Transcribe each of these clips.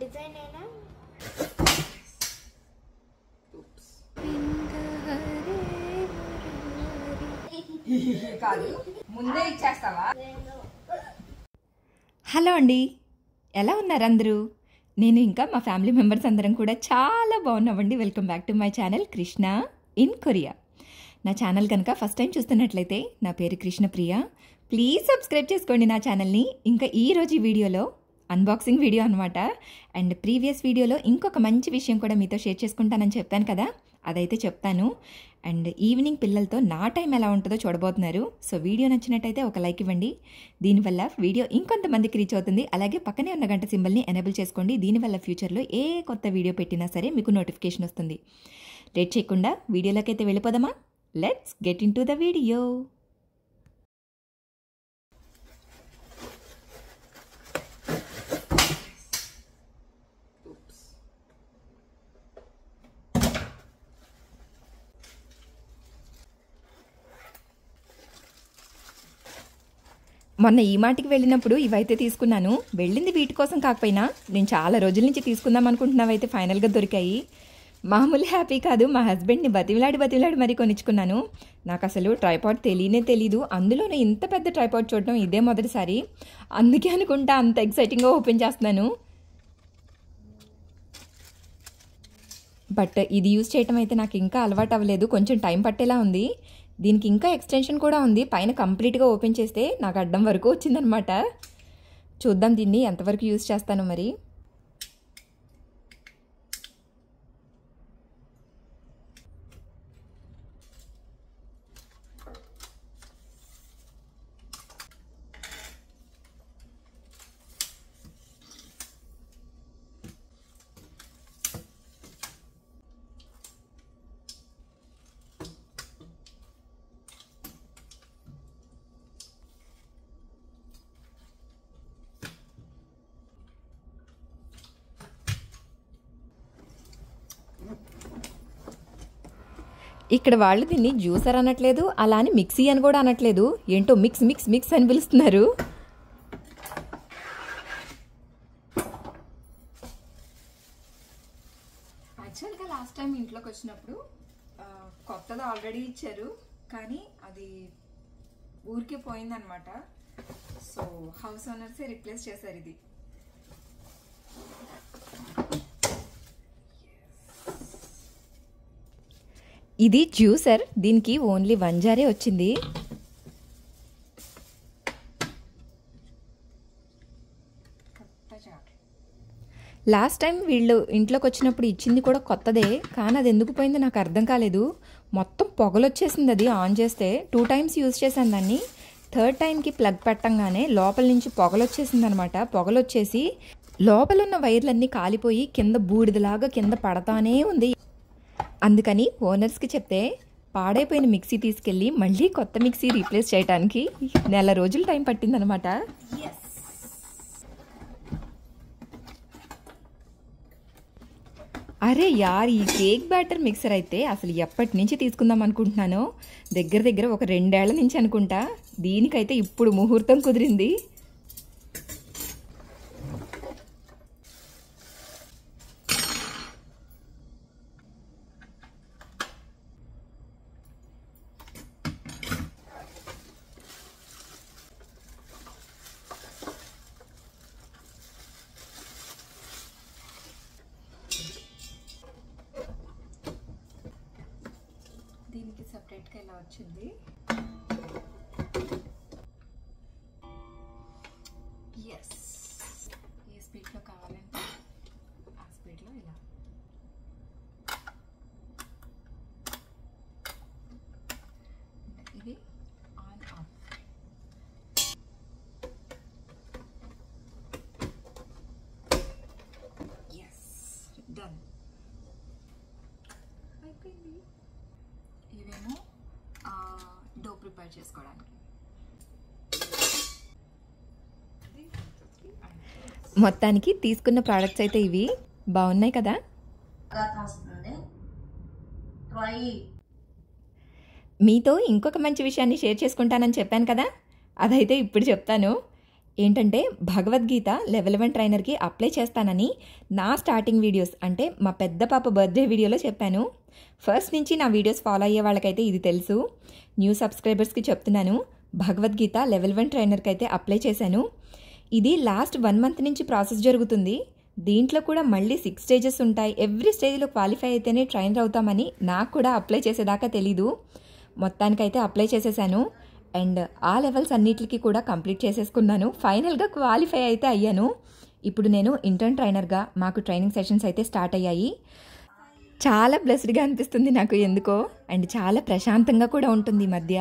Design అయినా కాదు ముందే ఇచ్చేస్తావా? హలో అండి, ఎలా ఉన్నారు అందరూ? నేను ఇంకా మా ఫ్యామిలీ మెంబర్స్ అందరం కూడా చాలా బాగున్నామండి. Welcome back to my channel Krishna in Korea. నా ఛానల్ కనుక ఫస్ట్ టైం చూస్తున్నట్లయితే నా పేరు కృష్ణప్రియ. ప్లీజ్ సబ్స్క్రైబ్ చేసుకోండి నా ఛానల్ని. ఇంకా ఈరోజు ఈ వీడియోలో అన్బాక్సింగ్ వీడియో అనమాట. అండ్ ప్రీవియస్ వీడియోలో ఇంకొక మంచి విషయం కూడా మీతో షేర్ చేసుకుంటానని చెప్పాను కదా, అదైతే చెప్తాను. అండ్ ఈవినింగ్ పిల్లలతో నా టైం ఎలా ఉంటుందో చూడబోతున్నారు. సో వీడియో నచ్చినట్టయితే ఒక లైక్ ఇవ్వండి. దీనివల్ల వీడియో ఇంకొంతమందికి రీచ్ అవుతుంది. అలాగే పక్కనే ఉన్న గంట సింబల్ని ఎనేబుల్ చేసుకోండి. దీనివల్ల ఫ్యూచర్లో ఏ కొత్త వీడియో పెట్టినా సరే మీకు నోటిఫికేషన్ వస్తుంది. లేట్ చేయకుండా వీడియోలోకి అయితే వెళ్ళిపోదామా? Let's get in to the video. మొన్న ఈ మాటికి వెళ్ళినప్పుడు ఇవైతే తీసుకున్నాను. వెళ్ళింది వీటి కోసం కాకపోయినా నేను చాలా రోజుల నుంచి తీసుకుందాం అనుకుంటున్నావైతే ఫైనల్గా దొరికాయి. మామూలు హ్యాపీ కాదు, మా హస్బెండ్ని బతిమిలాడి మరీ కొనిచ్చుకున్నాను. నాకు అసలు ట్రైపాడ్ తెలీదు. అందులోనే ఇంత పెద్ద ట్రైపాడ్ చూడటం ఇదే మొదటిసారి. అందుకే అనుకుంటా అంత ఎక్సైటింగ్గా ఓపెన్ చేస్తున్నాను. బట్ ఇది యూజ్ చేయటం అయితే నాకు ఇంకా అలవాటు అవ్వలేదు, కొంచెం టైం పట్టేలా ఉంది. దీనికి ఇంకా ఎక్స్టెన్షన్ కూడా ఉంది. పైన కంప్లీట్గా ఓపెన్ చేస్తే నాకు అడ్డం వరకు వచ్చిందనమాట. చూద్దాం దీన్ని ఎంతవరకు యూజ్ చేస్తాను మరి. ఇక్కడ వాళ్ళు దీన్ని జ్యూసర్ అనట్లేదు, అలా అని మిక్సీ అని కూడా అనట్లేదు. ఏంటో మిక్స్ మిక్స్ మిక్స్ అని పిలుస్తున్నారు. యాక్చువల్గా లాస్ట్ టైం ఇంట్లోకి వచ్చినప్పుడు కొత్తది ఆల్రెడీ ఇచ్చారు, కానీ అది ఊరికే పోయిందనమాట. సో హౌస్ ఓనర్సే రిప్లేస్ చేశారు ఇది. ఇది జ్యూసర్, దీనికి ఓన్లీ 1 జారే వచ్చింది. లాస్ట్ టైం వీళ్ళు ఇంట్లోకి వచ్చినప్పుడు ఇచ్చింది కూడా కొత్తదే, కానీ అది ఎందుకు పోయిందో నాకు అర్థం కాలేదు. మొత్తం పొగలొచ్చేసింది. అది ఆన్ చేస్తే 2 టైమ్స్ యూజ్ చేశాను దాన్ని. 3rd టైంకి ప్లగ్ పెట్టంగానే లోపల నుంచి పొగలొచ్చేసింది అనమాట. పొగలొచ్చేసి లోపలున్న వైర్లన్నీ కాలిపోయి కింద బూడిదలాగా కింద పడతానే ఉంది. అందుకని ఓనర్స్కి చెప్తే పాడైపోయిన మిక్సీ తీసుకెళ్ళి మళ్ళీ కొత్త మిక్సీ రీప్లేస్ చేయడానికి 1 రోజులు టైం పట్టిందనమాట. అరే యార్, ఈ కేక్ బ్యాటర్ మిక్సర్ అయితే అసలు ఎప్పటి నుంచి తీసుకుందాం అనుకుంటున్నానో, దగ్గర ఒక 2 ఏళ్ల నుంచి అనుకుంటా. దీనికైతే ఇప్పుడు ముహూర్తం కుదిరింది. దీనికి సపరేట్గా ఇలా వచ్చింది. ఎస్, ఏ స్పీడ్లో కావాలంటే ఆ స్పీడ్లో ఇలా. ఇది ఆన్ ఆఫ్. Yes, done. అయిపోయింది. ఇవేమో డో ప్రిపేర్ చేసుకోవడానికి. మొత్తానికి తీసుకున్న ప్రోడక్ట్స్ అయితే ఇవి బాగున్నాయి కదా. మీతో ఇంకొక మంచి విషయాన్ని షేర్ చేసుకుంటానని చెప్పాను కదా, అదైతే ఇప్పుడు చెప్తాను. ఏంటంటే భగవద్గీత లెవెల్ 1 ట్రైనర్కి అప్లై చేస్తానని నా స్టార్టింగ్ వీడియోస్ అంటే మా పెద్ద పాప బర్త్డే వీడియోలో చెప్పాను. ఫస్ట్ నుంచి నా వీడియోస్ ఫాలో అయ్యే వాళ్ళకైతే ఇది తెలుసు. న్యూ సబ్స్క్రైబర్స్కి చెప్తున్నాను, భగవద్గీత లెవెల్ 1 ట్రైనర్కి అయితే అప్లై చేశాను. ఇది లాస్ట్ 1 మంత్ నుంచి ప్రాసెస్ జరుగుతుంది. దీంట్లో కూడా మళ్ళీ 6 స్టేజెస్ ఉంటాయి. ఎవ్రీ స్టేజ్లో క్వాలిఫై అయితేనే ట్రైనర్ అవుతామని నాకు కూడా అప్లై చేసేదాకా తెలీదు. మొత్తానికైతే అప్లై చేసేసాను అండ్ ఆ లెవెల్స్ అన్నిటికీ కూడా కంప్లీట్ చేసేసుకున్నాను. ఫైనల్గా క్వాలిఫై అయితే అయ్యాను. ఇప్పుడు నేను ఇంటర్న్ ట్రైనర్గా మాకు ట్రైనింగ్ సెషన్స్ అయితే స్టార్ట్ అయ్యాయి. చాలా బ్లెస్డ్గా అనిపిస్తుంది నాకు ఎందుకో, అండ్ చాలా ప్రశాంతంగా కూడా ఉంటుంది ఈ మధ్య.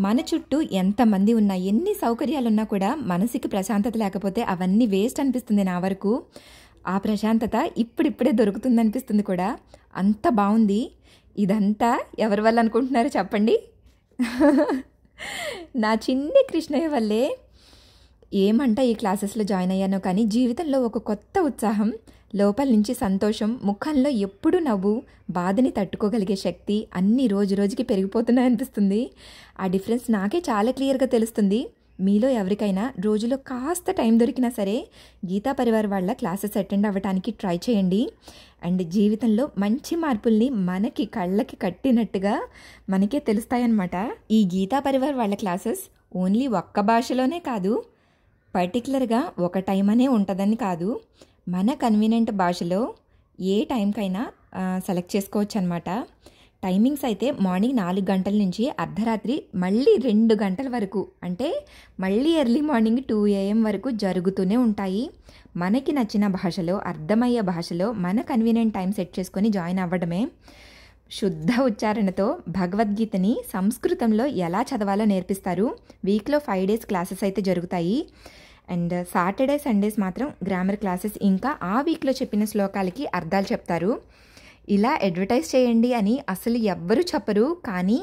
మన చుట్టూ ఎంతమంది ఉన్నా, ఎన్ని సౌకర్యాలున్నా కూడా మనసుకి ప్రశాంతత లేకపోతే అవన్నీ వేస్ట్ అనిపిస్తుంది నా వరకు. ఆ ప్రశాంతత ఇప్పుడిప్పుడే దొరుకుతుంది అనిపిస్తుంది కూడా. అంత బాగుంది. ఇదంతా ఎవరి వల్ల అనుకుంటున్నారో చెప్పండి. నా చిన్ని కృష్ణయ్య వల్లే. ఏమంట ఈ క్లాసెస్లో జాయిన్ అయ్యానో కానీ జీవితంలో ఒక కొత్త ఉత్సాహం, లోపల నుంచి సంతోషం, ముఖంలో ఎప్పుడూ నవ్వు, బాధని తట్టుకోగలిగే శక్తి అన్నీ రోజు రోజుకి పెరిగిపోతున్నాయనిపిస్తుంది. ఆ డిఫరెన్స్ నాకే చాలా క్లియర్గా తెలుస్తుంది. మీలో ఎవరికైనా రోజులో కాస్త టైం దొరికినా సరే గీతా పరివార్ వాళ్ళ క్లాసెస్ అటెండ్ అవ్వడానికి ట్రై చేయండి. అండ్ జీవితంలో మంచి మార్పుల్ని మనకి కళ్ళకి కట్టినట్టుగా మనకే తెలుస్తాయన్నమాట. ఈ గీతా పరివార్ వాళ్ళ క్లాసెస్ ఓన్లీ ఒక్క భాషలోనే కాదు, పర్టికులర్గా ఒక టైం అనే ఉంటుందని కాదు, మన కన్వీనియంట్ భాషలో ఏ టైంకైనా సెలెక్ట్ చేసుకోవచ్చు అనమాట. టైమింగ్స్ అయితే మార్నింగ్ 4 గంటల నుంచి అర్ధరాత్రి మళ్ళీ 2 గంటల వరకు, అంటే మళ్ళీ ఎర్లీ మార్నింగ్ 2 AM వరకు జరుగుతూనే ఉంటాయి. మనకి నచ్చిన భాషలో, అర్థమయ్యే భాషలో మన కన్వీనియంట్ టైం సెట్ చేసుకొని జాయిన్ అవ్వడమే. శుద్ధ ఉచ్చారణతో భగవద్గీతని సంస్కృతంలో ఎలా చదవాలో నేర్పిస్తారు. వీక్లో 5 days క్లాసెస్ అయితే జరుగుతాయి. అండ్ సాటర్డే సండేస్ మాత్రం గ్రామర్ క్లాసెస్, ఇంకా ఆ వీక్లో చెప్పిన శ్లోకాలకి అర్థాలు చెప్తారు. ఇలా అడ్వర్టైజ్ చేయండి అని అసలు ఎవ్వరూ చెప్పరు, కానీ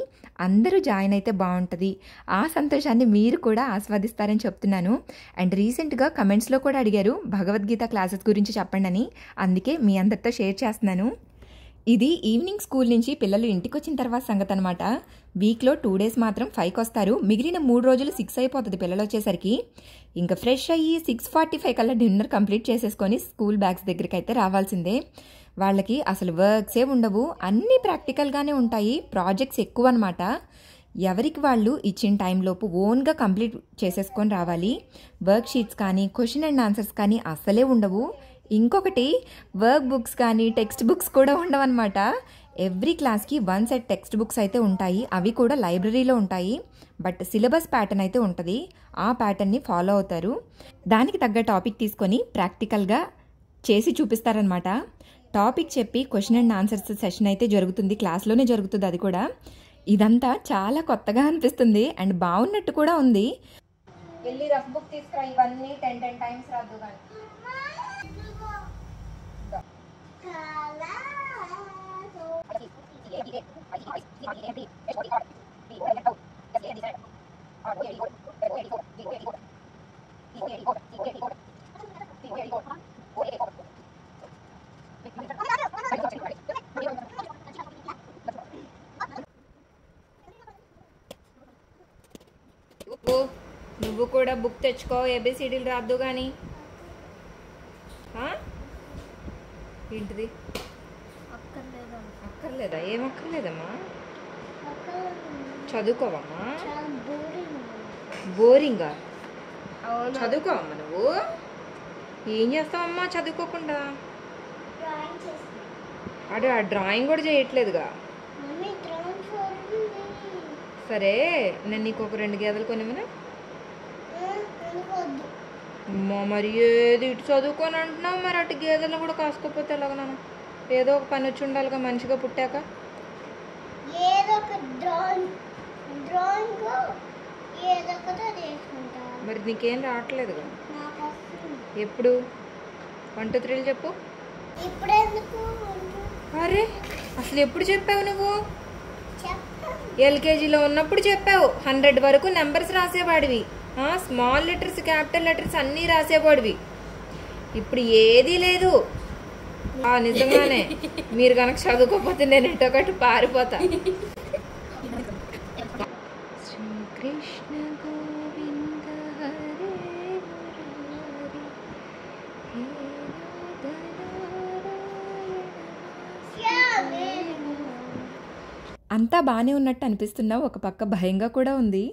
అందరూ జాయిన్ అయితే బాగుంటుంది. ఆ సంతోషాన్ని మీరు కూడా ఆస్వాదిస్తారని చెప్తున్నాను. అండ్ రీసెంట్గా కమెంట్స్లో కూడా అడిగారు భగవద్గీత క్లాసెస్ గురించి చెప్పండి అని, అందుకే మీ అందరితో షేర్ చేస్తున్నాను. ఇది ఈవినింగ్ స్కూల్ నుంచి పిల్లలు ఇంటికి వచ్చిన తర్వాత సంగతి అనమాట. వీక్లో 2 days మాత్రం 5కి వస్తారు. మిగిలిన 3 రోజులు 6 అయిపోతుంది పిల్లలు వచ్చేసరికి. ఇంకా ఫ్రెష్ అయ్యి 6:45 కల్లా డిన్నర్ కంప్లీట్ చేసేసుకొని స్కూల్ బ్యాగ్స్ దగ్గరికి అయితే రావాల్సిందే. వాళ్ళకి అసలు వర్క్సే ఉండవు, అన్నీ ప్రాక్టికల్గానే ఉంటాయి. ప్రాజెక్ట్స్ ఎక్కువ అనమాట. ఎవరికి వాళ్ళు ఇచ్చిన టైంలోపు ఓన్గా కంప్లీట్ చేసేసుకొని రావాలి. వర్క్ షీట్స్ కానీ క్వశ్చన్ అండ్ ఆన్సర్స్ కానీ అసలే ఉండవు. ఇంకొకటి, వర్క్ బుక్స్ కానీ టెక్స్ట్ బుక్స్ కూడా ఉండవన్నమాట. ఎవ్రీ క్లాస్కి 1 set టెక్స్ట్ బుక్స్ అయితే ఉంటాయి. అవి కూడా లైబ్రరీలో ఉంటాయి. బట్ సిలబస్ ప్యాటర్న్ అయితే ఉంటుంది. ఆ ప్యాటర్న్ని ఫాలో అవుతారు. దానికి తగ్గ టాపిక్ తీసుకొని ప్రాక్టికల్గా చేసి చూపిస్తారనమాట. టాపిక్ చెప్పి క్వశ్చన్ అండ్ ఆన్సర్స్ సెషన్ అయితే జరుగుతుంది, క్లాస్లోనే జరుగుతుంది అది కూడా. ఇదంతా చాలా కొత్తగా అనిపిస్తుంది అండ్ బాగున్నట్టు కూడా ఉంది. వెళ్ళి రఫ్ బుక్ తీసుకురా, ఇవన్నీ 10 times రాదు కానీ. నువ్వు కూడా బుక్ తెచ్చుకో, ABCDలు రాద్దు కానీ. ఏంటిది? అక్కర్లేదా? ఏం అక్కర్లేదమ్మా, చదువుకోవమ్మా. బోరింగా? చదువుకోవమ్మా. నువ్వు ఏం చేస్తావమ్మా చదువుకోకుండా? అడే ఆ డ్రాయింగ్ కూడా చేయట్లేదుగా. సరే నేను నీకు ఒక 2 గేదెలు కొనిమనా? మరి ఏది ఇటు చదువుకొని అంటున్నావు, మరి అటు గేదెలు కూడా కాసుకోపోతే ఎలాగ నాన్న? ఏదో ఒక పని వచ్చి ఉండాలిగా మనిషిగా పుట్టాక. మరి నీకేం రావట్లేదుగా. ఎప్పుడు 1 2 3 చెప్పు. అరే అసలు ఎప్పుడు చెప్పావు నువ్వు? LKGలో ఉన్నప్పుడు చెప్పావు. 100 వరకు నెంబర్స్ రాసేవాడివి. స్మాల్ లెటర్స్, క్యాపిటల్ లెటర్స్ అన్నీ రాసేవాడివి. ఇప్పుడు ఏదీ లేదు. నిజంగానే మీరు కనుక చదువుకోకపోతే నేను ఎటొకటి పారిపోతా. శ్రీకృష్ణ గోవింద హరే అంతా బాగానే ఉన్నట్టు అనిపిస్తున్నా ఒక పక్క భయంగా కూడా ఉంది.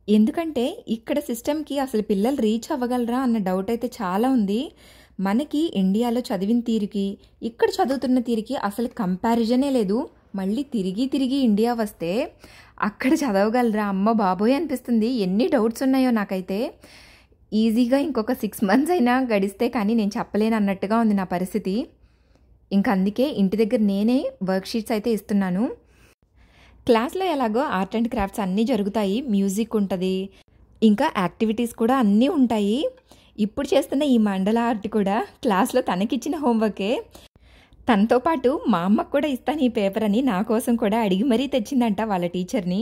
ఎందుకంటే ఇక్కడ సిస్టమ్కి అసలు పిల్లలు రీచ్ అవ్వగలరా అన్న డౌట్ అయితే చాలా ఉంది. మనకి ఇండియాలో చదివిన తీరుకి ఇక్కడ చదువుతున్న తీరుకి అసలు కంపారిజనే లేదు. మళ్ళీ తిరిగి ఇండియా వస్తే అక్కడ చదవగలరా అమ్మ బాబోయ్ అనిపిస్తుంది. ఎన్ని డౌట్స్ ఉన్నాయో నాకైతే. ఈజీగా ఇంకొక 6 months అయినా గడిస్తే కానీ నేను చెప్పలేను అన్నట్టుగా ఉంది నా పరిస్థితి. ఇంక అందుకే ఇంటి దగ్గర నేనే వర్క్షీట్స్ అయితే ఇస్తున్నాను. క్లాస్లో ఎలాగో ఆర్ట్ అండ్ క్రాఫ్ట్స్ అన్నీ జరుగుతాయి, మ్యూజిక్ ఉంటుంది, ఇంకా యాక్టివిటీస్ కూడా అన్నీ ఉంటాయి. ఇప్పుడు చేస్తున్న ఈ మండల ఆర్ట్ కూడా క్లాస్లో తనకిచ్చిన హోంవర్కే. తనతో పాటు మా అమ్మకు కూడా ఇస్తాను ఈ పేపర్ అని నా కోసం కూడా అడిగి మరీ తెచ్చిందంట వాళ్ళ టీచర్ని.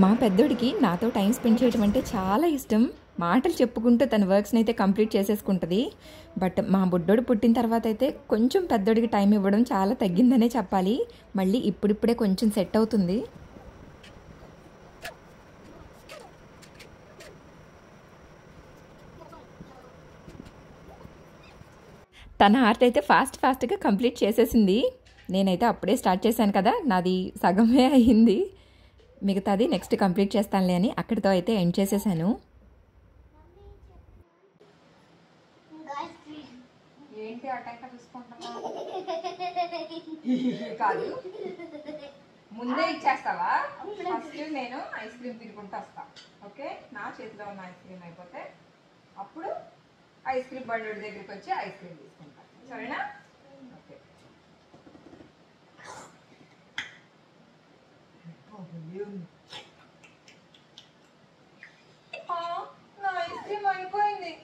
మా పెద్దోడికి నాతో టైం స్పెండ్ చేయడం అంటే చాలా ఇష్టం. మాటలు చెప్పుకుంటూ తన వర్క్స్ని అయితే కంప్లీట్ చేసేసుకుంటుంది. బట్ మా బుడ్డోడు పుట్టిన తర్వాత అయితే కొంచెం పెద్దోడికి టైం ఇవ్వడం చాలా తగ్గిందనే చెప్పాలి. మళ్ళీ ఇప్పుడిప్పుడే కొంచెం సెట్ అవుతుంది. తన ఆర్ట్ అయితే ఫాస్ట్గా కంప్లీట్ చేసేసింది. నేనైతే అప్పుడే స్టార్ట్ చేశాను కదా, నాది సగమే అయ్యింది. మిగతాది నెక్స్ట్ కంప్లీట్ చేస్తానులే అని అక్కడితో అయితే ఎండ్ చేసేసాను. ఏంటి అటెంక చూసుకుంటున్నా? కాదు, ముందే ఇచ్చేస్తావా? ఫస్ట్ నేను ఐస్ క్రీమ్ తిరుగుంటూ వస్తా. ఓకే, నా చేతిలో ఉన్న ఐస్ క్రీమ్ అయిపోతే అప్పుడు ఐస్ క్రీమ్ బండి దగ్గరికి వచ్చి ఐస్ క్రీమ్ తీసుకుంటా. సరేనా? ఓకే. నా ఐస్ క్రీమ్ అయిపోయింది.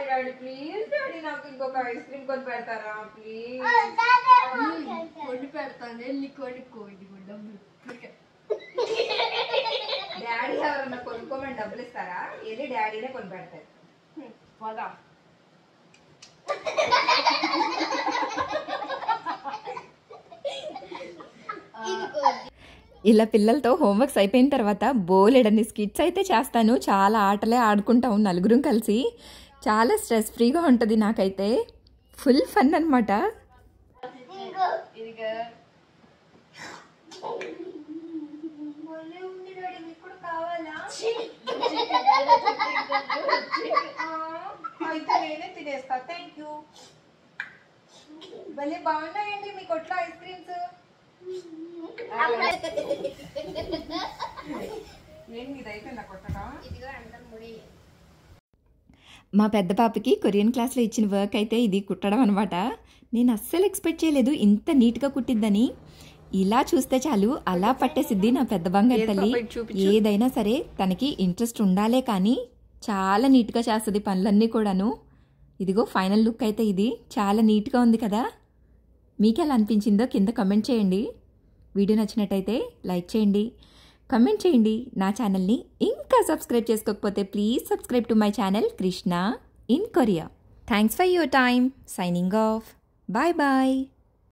డాడీ ప్లీజ్, డాడీ నాకు ఇంకొక ఐస్ క్రీమ్ కొని పెడతారా ప్లీజ్? కొని పెడతాను, వెళ్ళి కొనుక్కోండి. డాడీ ఎవరన్నా కొనుక్కోమని డబ్బులు ఇస్తారా? వెళ్ళి డాడీనే కొని పెడతారు. పదా. ఇలా పిల్లలతో హోంవర్క్స్ అయిపోయిన తర్వాత బోలెడన్ని స్కిట్స్ అయితే చేస్తాను. చాలా ఆటలే ఆడుకుంటాము నలుగురం కలిసి. చాలా స్ట్రెస్ ఫ్రీగా ఉంటుంది నాకైతే. ఫుల్ ఫన్ అనమాట. అయితే నేనే తినేస్తా. Thank you. భలే బాగున్నాయండి మీ కొట్లో ఐస్ క్రీమ్స్. మా పెద్ద పాపకి కొరియన్ క్లాస్లో ఇచ్చిన వర్క్ అయితే ఇది కుట్టడం అనమాట. నేను అస్సలు ఎక్స్పెక్ట్ చేయలేదు ఇంత నీట్గా కుట్టిద్దని. ఇలా చూస్తే చాలు అలా పట్టేసిద్ది నా పెద్ద బంగారు తల్లి. ఏదైనా సరే తనకి ఇంట్రెస్ట్ ఉండాలే కానీ చాలా నీట్గా చేస్తుంది పనులన్నీ కూడాను. ఇదిగో ఫైనల్ లుక్ అయితే ఇది. చాలా నీట్గా ఉంది కదా. మీకు ఎలా అనిపించిందో కింద కమెంట్ చేయండి. వీడియో నచ్చినట్టయితే లైక్ చేయండి, కమెంట్ చేయండి. నా ఛానల్ని ఇంకా సబ్స్క్రైబ్ చేసుకోకపోతే please subscribe to my channel Krishna in Korea. Thanks for your time. Signing off. Bye bye.